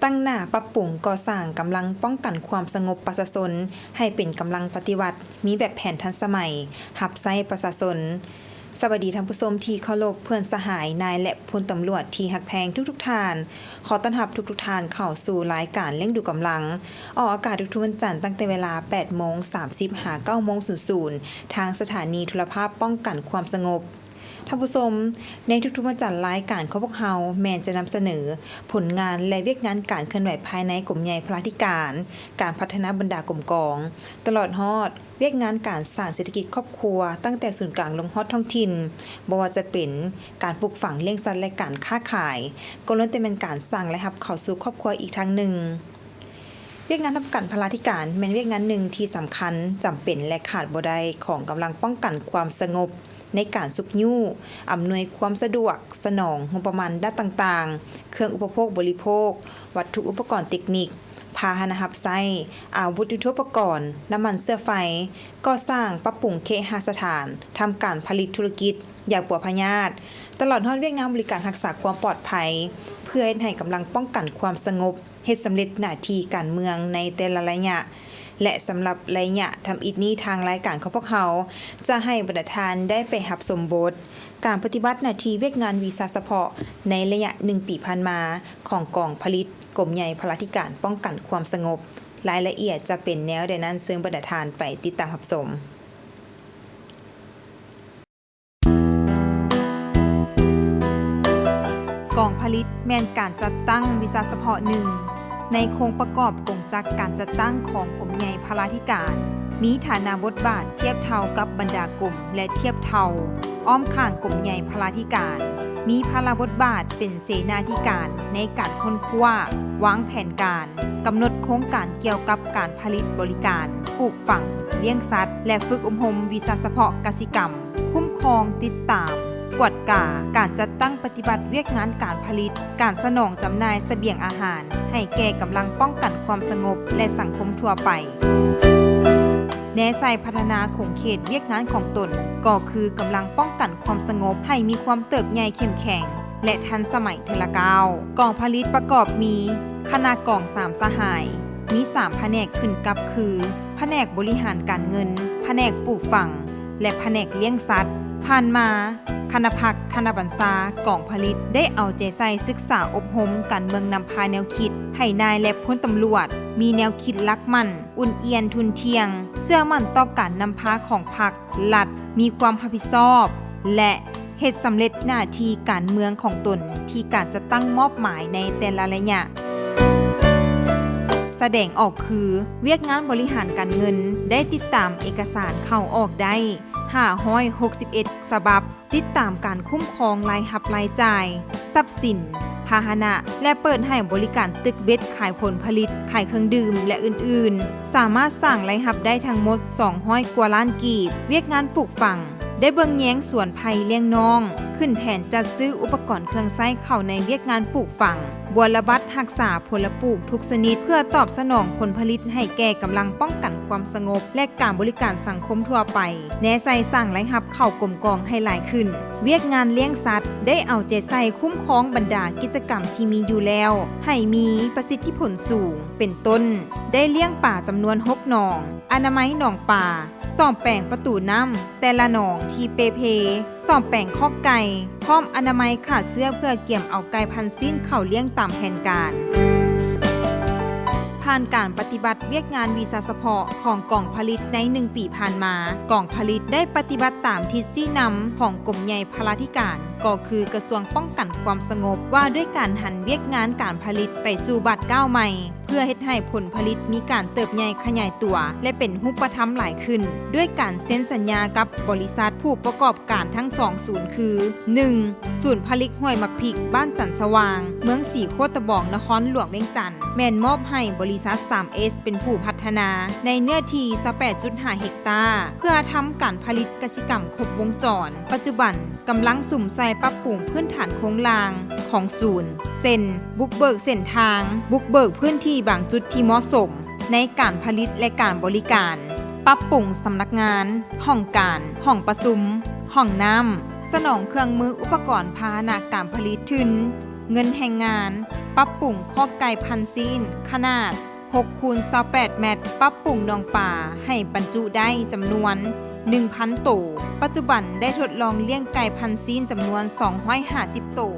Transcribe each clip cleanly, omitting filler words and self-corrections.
ตั้งหน้าปรับปรุงก่อสร้างกำลังป้องกันความสงบประชาชนให้เป็นกำลังปฏิวัติมีแบบแผนทันสมัยหับไส้ประชาชนสวัสดีท่านผู้ชมที่เคารพเพื่อนสหายนายและพลตำรวจที่หักแพงทุกท่านขอต้อนรับทุกท่านเข้าสู่รายการเร่งดูกำลังออกอากาศทุกวันจันทร์ตั้งแต่เวลา 8:30 หา 9:00 ทางสถานีโทรภาพป้องกันความสงบท่านผู้ชมในทุกวันจันทร์รายการของพวกเราแมนจะนำเสนอผลงานและเวียกงานการเคลื่อนไหวภายในกรมใหญ่พลาธิการพัฒนาบรรดากรมกองตลอดฮอดเวียกงานการสร้างเศรษฐกิจครอบครัวตั้งแต่ศูนย์กลางลงฮอดท้องถิ่นบ่ว่าจะเป็นการปลูกฝังเลี้ยงสัตว์และการค้าขายก็ล้วนแต่เป็นการสร้างและรับเข้าสู่ครอบครัวอีกทางหนึ่งเวียกงานทำการพลาธิการเป็นเวียกงานหนึ่งที่สำคัญจำเป็นและขาดบ่ได้ของกำลังป้องกันความสงบในการสุกยู่อำนวยความสะดวกสนองงบประมาณด้านต่างๆเครื่องอุปโภคบริโภควัตถุอุปกรณ์เทคนิคพาหนะรับไส้อาวุธยุทโธปกรณ์น้ำมันเสื้อไฟก่อสร้างปรับปรุงเคหสถานทำการผลิตธุรกิจยาปัวพยาธิตลอดฮอดเวียกงานบริการรักษาความปลอดภัยเพื่อให้กำลังป้องกันความสงบเฮ็ดสำเร็จหน้าที่การเมืองในแต่ละระยะและสำหรับระยะทำอิฐนี้ทางรายการของพวกเขาจะให้บรรดาทานได้ไปรับสมบทการปฏิบัติหน้าที่เวียกงานวีซ่าเฉพาะในระยะ1 ปีผ่านมาของกองผลิตกรมใหญ่พลาธิการป้องกันความสงบรายละเอียดจะเป็นแนวใดนั้นซึ่งบรรดาทานไปติดตามรับชมกองผลิตแม่นการจัดตั้งวีซ่าเฉพาะหนึ่งในโครงประกอบกงจักรการจัดตั้งของกรมใหญ่พลาธิการมีฐานะบทบาทเทียบเท่ากับบรรดากรมและเทียบเท่าอ้อมข้างกรมใหญ่พลาธิการมีภาระบทบาทเป็นเสนาธิการในการค้นคว้าวางแผนการกำหนดโครงการเกี่ยวกับการผลิตบริการปลูกฝังเลี้ยงสัตว์และฝึกอบรมวีซ่าเฉพาะกสิกรรมคุ้มครองติดตามกวดกาการจัดตั้งปฏิบัติเวียกงานการผลิตการสนองจำหน่ายเสบียงอาหารให้แก่กำลังป้องกันความสงบและสังคมทั่วไปแนวใส่พัฒนาของเขตเวียกงานของตนก็คือกำลังป้องกันความสงบให้มีความเติบใหญ่เข้มแข็งและทันสมัยเทละก้าวกองผลิตประกอบมีคณะกอง3สหายมี3แผนกขึ้นกับคือแผนกบริหารการเงินแผนกปลูกฝังและแผนกเลี้ยงสัตว์ผ่านมาคณะพักคณะบัญชากองผลิตได้เอาใจใส่ศึกษาอบรมการเมืองนำพาแนวคิดให้นายและพลตำรวจมีแนวคิดลักมั่นอุ่นเอียนทุนเทียงเชื่อมั่นต่อการนำพาของพรรครัฐมีความรับผิดชอบและเฮ็ดสำเร็จหน้าที่การเมืองของตนที่การจะตั้งมอบหมายในแต่ละระยะแสดงออกคือเวียกงานบริหารการเงินได้ติดตามเอกสารเข้าออกได้561ฉบับติดตามการคุ้มครองรายรับรายจ่ายทรัพย์สินพาหนะและเปิดให้บริการตึกเบ็ดขายผลผลิตขายเครื่องดื่มและอื่นๆสามารถสร้างรายรับได้ทั้งหมด200 กว่าล้านกีบเวียกงานปลูกฝังได้เบิ่งแย้งสวนไผ่เลี้ยงน้องขึ้นแผนจัดซื้ออุปกรณ์เครื่องใช้เข้าในเวียกงานปลูกฝังบัวระบัดรักษาผลปลูกทุกชนิดเพื่อตอบสนองผลผลิตให้แก่กำลังป้องกันความสงบและการบริการสังคมทั่วไปแนใส่สร้างรายรับเข้ากรมกองให้หลายขึ้นเวียกงานเลี้ยงสัตว์ได้เอาใจใส่คุ้มครองบรรดากิจกรรมที่มีอยู่แล้วให้มีประสิทธิผลสูงเป็นต้นได้เลี้ยงป่าจำนวน6หนองอนามัยหนองป่าซ่อมแปลงประตูน้ำแต่ละหนองที่เปเพซ่อมแปลงคอกไก่พร้อมอนามัยขาดเสื้อเพื่อเกี่ยมเอาไก่พันธุ์สิ้นเข้าเลี้ยงตามแผนการผ่านการปฏิบัติเวียกงานวีซ่าเฉพาะของกองผลิตใน1 ปีผ่านมากองผลิตได้ปฏิบัติตามทิศชี้นำของกรมใหญ่พลาธิการก็คือกระทรวงป้องกันความสงบว่าด้วยการหันเวียกงานการผลิตไปสู่บัดก้าวใหม่เพื่อเฮ็ดให้ผลผลิตมีการเติบใหญ่ขยายตัวและเป็นรูปธรรมหลายขึ้นด้วยการเซ็นสัญญากับบริษัทผู้ประกอบการทั้ง2ศูนย์คือ 1. ศูนย์ผลิตห้วยมักพริกบ้านจันทร์สว่างเมืองสีโคตะบองนครหลวงเวียงจันทน์แม่นมอบให้บริษัท 3S เป็นผู้พัฒนาในเนื้อที่ 18.5 เฮกตาร์เพื่อทำการผลิตกสิกรรมครบวงจรปัจจุบันกำลังสุ่มใส่ปรับปรุงพื้นฐานโครงล่างของศูนย์เซ็นบุกเบิกเส้นทางบุกเบิกพื้นที่บางจุดที่เหมาะสมในการผลิตและการบริการปรับปรุงสำนักงานห้องการห้องประชุมห้องน้ำสนองเครื่องมืออุปกรณ์พาหนะการผลิตทุน เงินแห่งงานปรับปรุงคอกไก่พันธุ์ซีนขนาด6 คูณ 28 เมตรปรับปรุงหนองป่าให้บรรจุได้จำนวน 1,000 ตัวปัจจุบันได้ทดลองเลี้ยงไก่พันธุ์ซีนจำนวน250 ตัว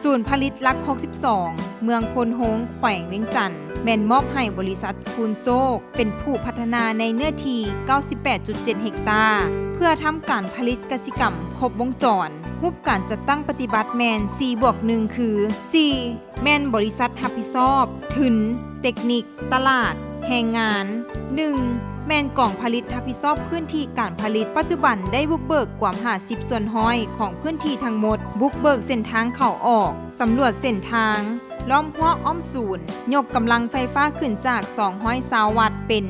ศูนย์ผลิตลัก62เมืองพลโฮงแขวงเวียงจันทน์แม่นมอบให้บริษัทคูนโซกเป็นผู้พัฒนาในเนื้อที่ 98.7 เฮกตาร์เพื่อทำการผลิตกสิกรรมครบวงจรรูปการจัดตั้งปฏิบัติแมน 4+1 คือ 4. แมนบริษัทรับผิดชอบถึงเทคนิคตลาดแรงงาน 1. แมนกล่องผลิตรับผิดชอบพื้นที่การผลิตปัจจุบันได้บุกเบิกกว่า50 ส่วนห้อยของพื้นที่ทั้งหมดบุกเบิกเส้นทางเข้าออกสำรวจเส้นทางล้อมหัวอ้อมศูนย์ยกกำลังไฟฟ้าขึ้นจาก220 วัตต์เป็น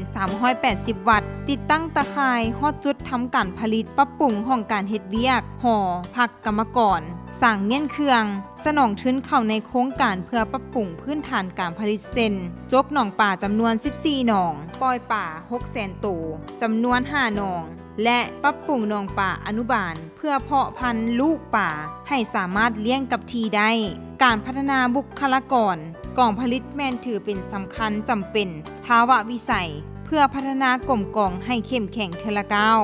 380 วัตต์ติดตั้งตะข่ายฮอดจุดทำการผลิตปรับปรุงห้องการเฮ็ดเวียกห่อพักกรรมกรสร้างเงี้ยนเครื่องสนองทุนเข้าในโครงการเพื่อปรับปรุงพื้นฐานการผลิตเส้นจกหนองป่าจำนวน14หนองปล่อยป่า 600,000 ตัวจำนวน5หนองและปรับปรุงหนองป่าอนุบาลเพื่อเพาะพันธุ์ลูกป่าให้สามารถเลี้ยงกับทีได้การพัฒนาบุคลากรกองผลิตแม่นถือเป็นสำคัญจำเป็นภาวะวิสัยเพื่อพัฒนากลมกล่องให้เข้มแข็งเทอละก้าว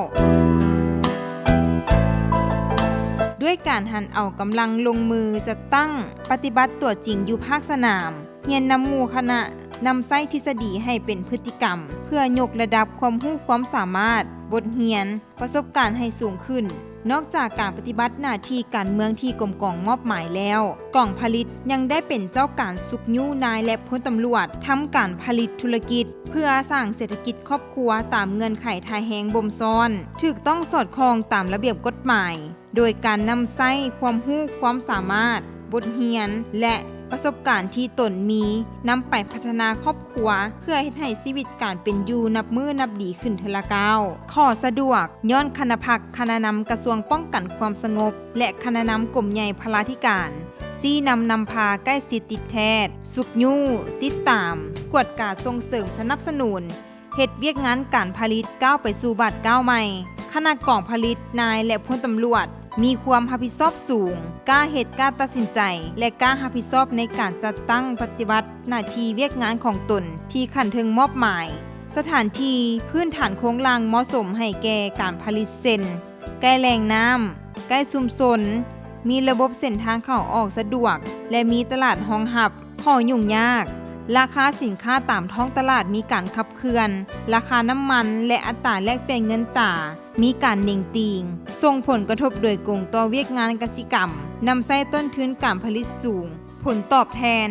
ด้วยการหันเอากำลังลงมือจะตั้งปฏิบัติตัวจริงอยู่ภาคสนามเรียนนำหมู่คณะนำไส้ทฤษฎีให้เป็นพฤติกรรมเพื่อยกระดับความรู้ความสามารถบทเรียนประสบการณ์ให้สูงขึ้นนอกจากการปฏิบัติหน้าที่การเมืองที่กรมกองมอบหมายแล้วกองผลิตยังได้เป็นเจ้าการสุกยู่นายและพลตำรวจทำการผลิตธุรกิจเพื่อสร้างเศรษฐกิจครอบครัวตามเงื่อนไขทายแหงบ่มซ้อนถูกต้องสอดคล้องตามระเบียบกฎหมายโดยการนำไส้ความรู้ความสามารถบทเรียนและประสบการณ์ที่ตนมีนำไปพัฒนาครอบครัวเพื่อให้ชีวิตการเป็นอยู่นับมือนับดีขึ้นเทอละก้าวข้อสะดวกย้อนคณะพักคณะนำกระทรวงป้องกันความสงบและคณะนำกรมใหญ่พลาธิการซี่นำพาใกล้สิทธิติดแทศสุกยู่ติดตามกวดกาส่งเสริมสนับสนุนเฮ็ดเวียกงานการผลิตก้าวไปสู่บัดก้าวใหม่คณะกองผลิตนายและพลตำรวจมีความรับผิดชอบสูงกล้าเหตุกล้าตัดสินใจและกล้ารับผิดชอบในการจัดตั้งปฏิบัติหน้าที่เวียกงานของตนที่ขันถึงมอบหมายสถานที่พื้นฐานโครงล่างเหมาะสมให้แก่การผลิตเส้นใกล้แหล่งน้ำใกล้ชุมชนมีระบบเส้นทางเข้าออกสะดวกและมีตลาดรองรับข้อยุ่งยากราคาสินค้าตามท้องตลาดมีการขับเคลื่อนราคาน้ำมันและอัตราแลกเปลี่ยนเงินตรามีการเน่งติงส่งผลกระทบโดยกงต่อเวียกงานกสิกรรมนำใช้ต้นทุนการผลิตสูงผลตอบแทน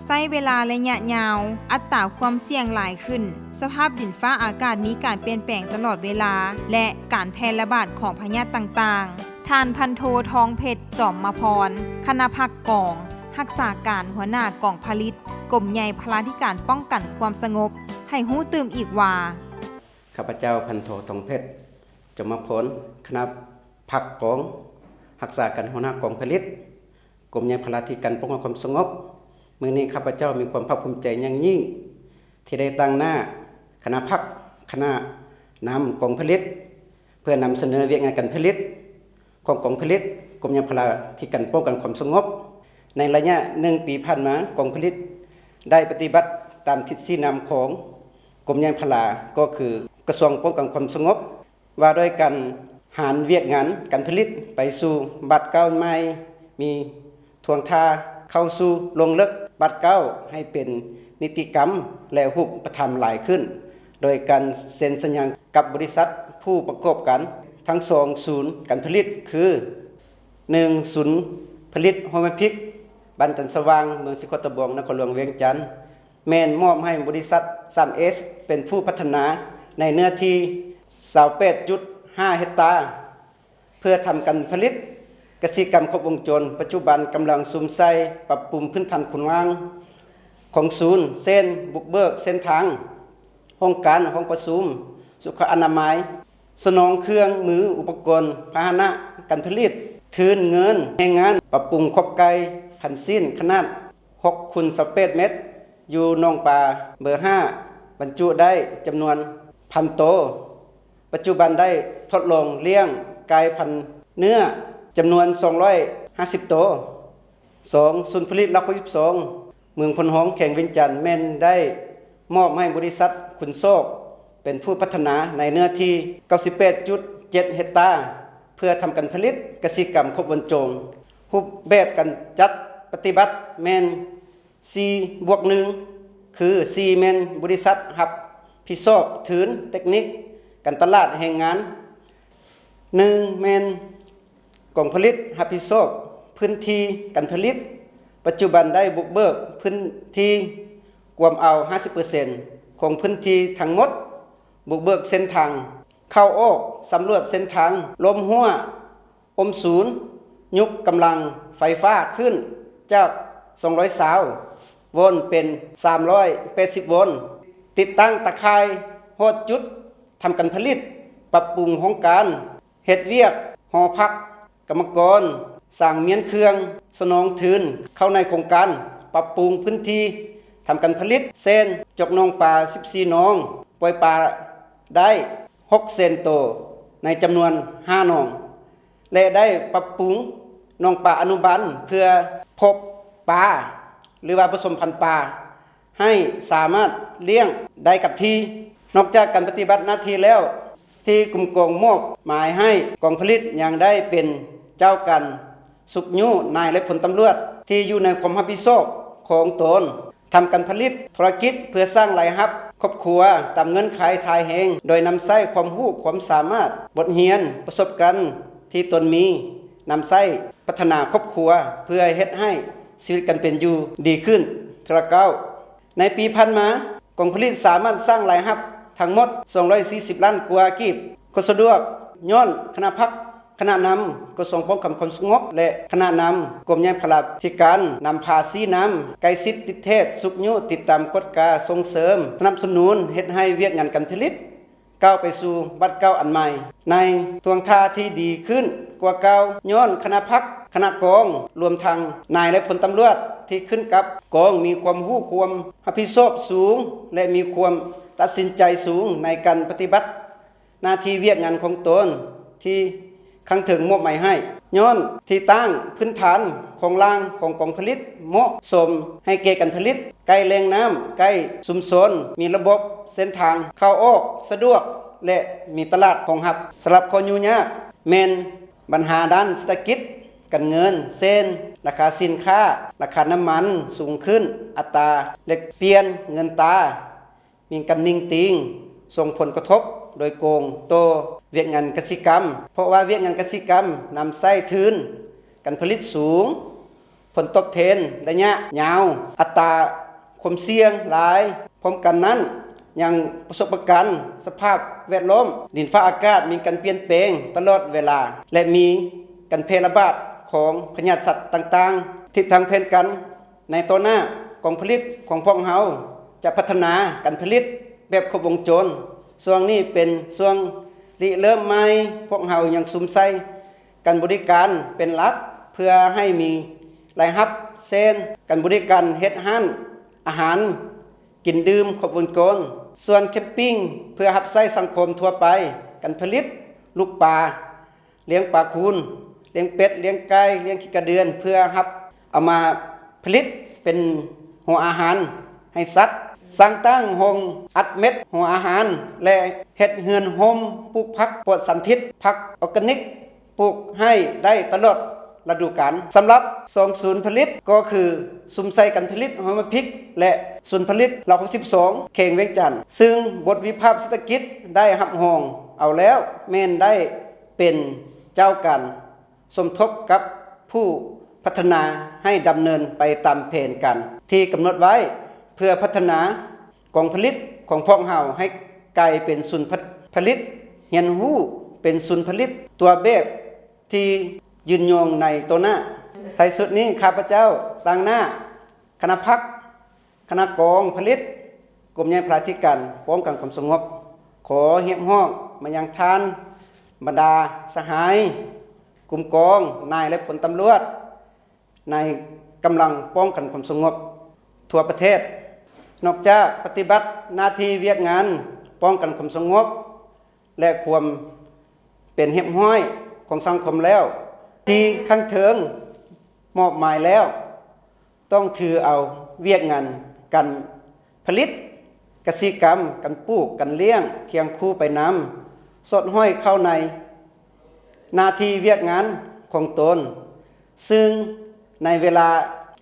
ใช้เวลาระยะยาวอัตราความเสี่ยงหลายขึ้นสภาพดินฟ้าอากาศมีการเปลี่ยนแปลงตลอดเวลาและการแพร่ระบาดของพยาธิต่างๆท่านพันโททองเพชรจอมมาพรคณะภักกองรักษาการหัวหน้ากองผลิตกรมใหญ่พลาธิการป้องกันความสงบให้ฮู้ตื่มอีกว่าข้าพเจ้าพันโททองเพชรจอมพลคณะภักกองรักษาการหัวหน้ากองผลิตกรมใหญ่พลาธิการป้องกันความสงบมื้อนี้ข้าพเจ้ามีความภาคภูมิใจอย่างยิ่งที่ได้ตั้งหน้าคณะภักคณะนำกองผลิตเพื่อนำเสนอเวียกงานการผลิตของกองผลิตกรมใหญ่พลาธิการป้องกันความสงบในระยะ1 ปีผ่านมากองผลิตได้ปฏิบัติตามทิศชี้นำของกรมใหญ่พลาก็คือกระทรวงป้องกันความสงบว่าด้วยการหารเวียกงานการผลิตไปสู่บัตรเก้าใหม่มีทวงท่าเข้าสู่ลงลึกบัตรเก้าให้เป็นนิติกรรมและรูปธรรมหลายขึ้นโดยการเซ็นสัญญากับบริษัทผู้ประกอบการทั้ง2ศูนย์การผลิตคือ1ศูนย์ผลิตโฮมพิกบ้านตันสว่างเมืองสิโคตะบองนครหลวงเวียงจันทน์แม่นมอบให้บริษัท 3S เป็นผู้พัฒนาในเนื้อที่ 28.5 เฮกตาร์เพื่อทำการผลิตกสิกรรมครบวงจรปัจจุบันกำลังซุ่มใส่ปรับปรุงพื้นฐานคุณงามของศูนย์เส้นบุกเบิกเส้นทางห้องการห้องประชุมสุขอนามัยสนองเครื่องมืออุปกรณ์พาหนะการผลิตทืนเงินแรงงานปรับปรุงครอบไก่พันสิ้นขนาด6 คูณ 28 เมตรอยู่หนองป่าเบอร์ 5บรรจุได้จำนวน 1,000 โตปัจจุบันได้ทดลองเลี้ยงไก่พันธุ์เนื้อจำนวน250 โต 2. ศูนย์ผลิตหลัก62เมืองพลหองแข่งเวียงจันทน์แม่นได้มอบให้บริษัทขุนโซกเป็นผู้พัฒนาในเนื้อที่ 98.7 เฮกตาร์เพื่อทำการผลิตกสิกรรมครบวงจรรูปแบบการจัดปฏิบัติแม่น 4+1 คือ 4 แม่นบริษัทรับผิดชอบถืนเทคนิคการตลาดแห่งงาน1แม่นกองผลิตรับผิดชอบพื้นที่การผลิตปัจจุบันได้บุกเบิกพื้นที่กวมเอา 50% ของพื้นที่ทั้งหมดบุกเบิกเส้นทางเข้าออกสำรวจเส้นทางลมหัวอมศูนย์ยุบกำลังไฟฟ้าขึ้นจาก220โวลต์เป็น380โวลต์ติดตั้งตะข่ายโหดจุดทำการผลิตปรับปรุงโครงการเฮ็ดเวียกหอพักกรรมกรสร้างเมียนเครื่องสนองทืนเข้าในโครงการปรับปรุงพื้นที่ทำการผลิตเส้นจกนองปลา14นองปล่อยปลาได้6เซนโตในจำนวน5นองและได้ปรับปรุงนองปลาอนุบาลเพื่อพบปลาหรือว่าผสมพันธุ์ปลาให้สามารถเลี้ยงได้กับที่นอกจากการปฏิบัติหน้าที่แล้วที่กลุ่มกองมอบหมายให้กองผลิตยังได้เป็นเจ้ากันสุกยูนายและผลตำรวจที่อยู่ในความรับผิดชอบของตนทำการผลิตธุรกิจเพื่อสร้างรายรับครอบครัวตามเงินขายทายแหงโดยนำใช้ความรู้ความสามารถบทเรียนประสบการณ์ที่ตนมีนำใช้พัฒนาครอบครัวเพื่อเฮ็ดให้ชีวิตกันเป็นอยู่ดีขึ้นทีละก้าวในปีผ่านมากองผลิตสามารถสร้างรายรับทั้งหมด240ล้านกว่ากีบก็สะดวกย้อนคณะพักคณะนำกระทรวงป้องกันความสงบและคณะนำกรมยานพลาธิการนำภาษีนำไกลสิทธิเทศสุขยุติดตามกฎกาส่งเสริมสนับสนุนเฮ็ดให้เวียกงานการผลิตก้าวไปสู่บัดเก่าอันใหม่ในทวงท่าที่ดีขึ้นกว่าเก่าย้อนคณะพักคณะกองรวมทั้งนายและพลตำรวจที่ขึ้นกับกองมีความรู้ความรับผิดชอบสูงและมีความตัดสินใจสูงในการปฏิบัติหน้าที่เวียกงานของตนที่ขังถึงมอบหมายให้ย้อนที่ตั้งพื้นฐานของล่างของกองผลิตเหมาะสมให้แก่การผลิตใกล้แหล่งน้ำใกล้ชุมชนมีระบบเส้นทางเข้าออกสะดวกและมีตลาดรองรับสำหรับคนอยู่ยากแม่นปัญหาด้านเศรษฐกิจการเงินเส้นราคาสินค้าราคาน้ำมันสูงขึ้นอัตราแลกเปลี่ยนเงินตามีการนิ่งติงส่งผลกระทบโดยโกงโตเวียกงานกสิกรรมเพราะว่าเวียกงานกสิกรรมนำไส้ทืนการผลิตสูงผลตอบแทนระยะยาวอัตราความเสี่ยงหลายพร้อมกันนั้นยังประสบการณ์สภาพแวดล้อมดินฟ้าอากาศมีการเปลี่ยนแปลงตลอดเวลาและมีการแพร่ระบาดของพยาธิสัตว์ต่างๆทิศทางแผนกันในต่อหน้ากองผลิตของพวกเราจะพัฒนาการผลิตแบบครบวงจรช่วงนี้เป็นช่วงริเริ่มใหม่พวกเรายังซุ่มใส่การบริการเป็นหลักเพื่อให้มีรายรับเส้นการบริการเฮ็ดห้านอาหารกินดื่มครบวงจรส่วนแคมปิ้งเพื่อรับใช้สังคมทั่วไปการผลิตลูกปลาเลี้ยงปลาคูนเลี้ยงเป็ดเลี้ยงไก่เลี้ยงขี้กระเดือนเพื่อรับเอามาผลิตเป็นหัวอาหารให้สัตว์สร้างตั้งโรงอัดเม็ดหัวอาหารและเฮ็ดเฮือนโฮมปลูกผักปลอดสารพิษผักออร์แกนิกปลูกให้ได้ตลอดฤดูกาลสำหรับ2ศูนย์ผลิตก็คือซุ้มไส้การผลิตหอมพริกและศูนย์ผลิตหลัก62เข่งเวียงจันทน์ซึ่งบทวิภาคเศรษฐกิจได้รับรองเอาแล้วแม่นได้เป็นเจ้ากันสมทบกับผู้พัฒนาให้ดำเนินไปตามแผนกันที่กำหนดไว้เพื่อพัฒนากองผลิตของพวกเราให้กลายเป็นศูนย์ผลิตเรียนรู้เป็นศูนย์ผลิตตัวแบบที่ยืนยงในตัวหน้าท้ายสุดนี้ข้าพเจ้าต่างหน้าคณะพักคณะกองผลิตกรมยานพลาธิการป้องกันความสงบขอเฮียบห้องมายังท่านบรรดาสหายกลุ่มกองนายและผลตำรวจในกำลังป้องกันความสงบทั่วประเทศนอกจากปฏิบัติหน้าที่เวียกงานป้องกันความสงบและความเป็นเฮียบห้อยของสังคมแล้วที่ข้างเถิงมอบหมายแล้ว ต้องถือเอาเวียกงานกันผลิตกสิกรรมกันปลูกกันเลี้ยงเคียงคู่ไปนำสดห้อยเข้าในหน้าที่เวียกงานของตนซึ่งในเวลา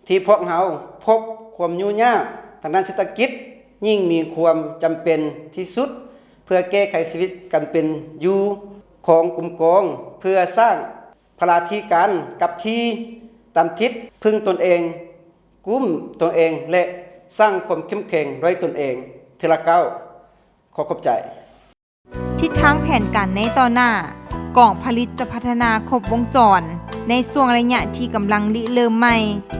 ที่พวกเราพบความยุ่งยากทางด้านเศรษฐกิจยิ่งมีความจำเป็นที่สุดเพื่อแก้ไขชีวิตกันเป็นอยู่ของกลุ่มกองเพื่อสร้างพลาธิการกับที่ตามทิศพึ่งตนเองกุ้มตนเองและสร้างความเข้มแข็งด้วยตนเองเทละเก้าขอขอบใจทิศทางแผนการในต่อหน้ากองผลิตจะพัฒนาครบวงจรในช่วงระยะที่กำลังริเริ่มใหม่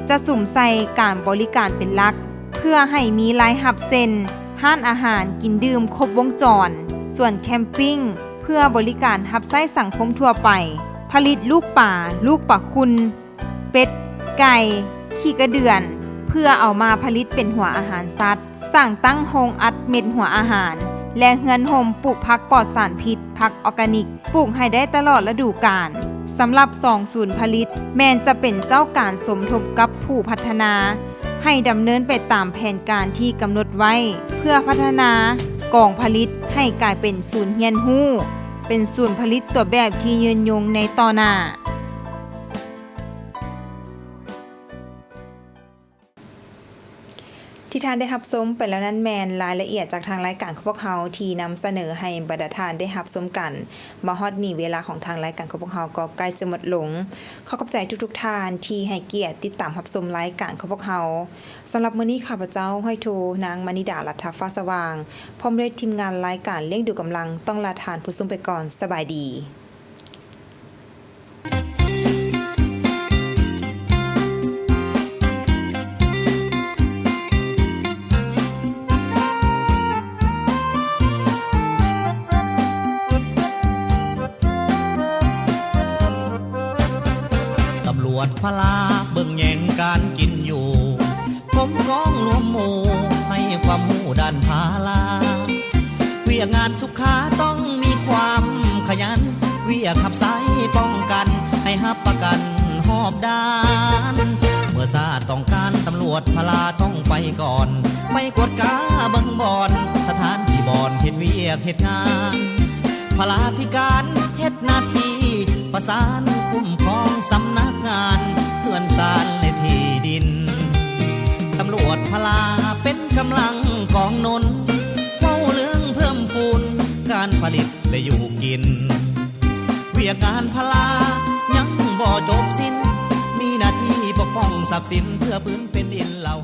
จะสุ่มใส่การบริการเป็นหลักเพื่อให้มีรายหับเส้นห้านอาหารกินดื่มครบวงจรส่วนแคมปิ้งเพื่อบริการรับใช้สังคมทั่วไปผลิตลูกป่าลูกปลาคุณเป็ดไก่ขี้กระเดือนเพื่อเอามาผลิตเป็นหัวอาหารสัตว์สร้างตั้งโรงอัดเม็ดหัวอาหารและเฮือนโฮมปลูกผักปลอดสารพิษผักออร์แกนิกปลูกให้ได้ตลอดฤดูกาลสำหรับ2ศูนย์ผลิตแมนจะเป็นเจ้าการสมทบกับผู้พัฒนาให้ดำเนินไปตามแผนการที่กำหนดไว้เพื่อพัฒนากองผลิตให้กลายเป็นศูนย์เรียนรู้เป็นศูนย์ผลิตตัวแบบที่ยืนยงในต่อหน้าที่ท่านได้รับชมไปแล้วนั้นแมนรายละเอียดจากทางรายการของพวกเราที่นำเสนอให้บรรดาท่านได้รับชมกันมาฮอดนี่เวลาของทางรายการของพวกเราก็ใกล้จะหมดลงขอขอบใจทุกๆท่านที่ให้เกียรติติดตามรับชมรายการของพวกเราสำหรับมื้อนี้ข้าพเจ้าห้อยโทนางมณิดาลัทธฟ้าสว่างพร้อมด้วยทีมงานรายการเลี้ยงดูกำลังต้องลาทานผู้ชมไปก่อนสบายดีพลาเบิ่งแย่งการกินอยู่ผมก้องรวมหมู่ให้ความหูด้านพาลาเวียงานสุขาต้องมีความขยันเวียขับไซป้องกันให้ฮับประกันหอบด้านเมื่อซาต้องการตำรวจพลาต้องไปก่อนไปกวดกาเบิ่งบอนสถานที่บอนเฮ็ดเวียกเฮ็ดงานพลาธิการเฮ็ดหน้าที่ประสานคุ้มครองสำนักงานเพื่อนสารในที่ดินตำรวจพลาเป็นกำลังกองนนเฝ้าเรื่องเพิ่มพูนการผลิตได้อยู่กินเวียกงานพลายังบ่จบสิ้นมีหน้าที่ปกป้องทรัพย์สินเพื่อพื้นเป็นดินเหล่า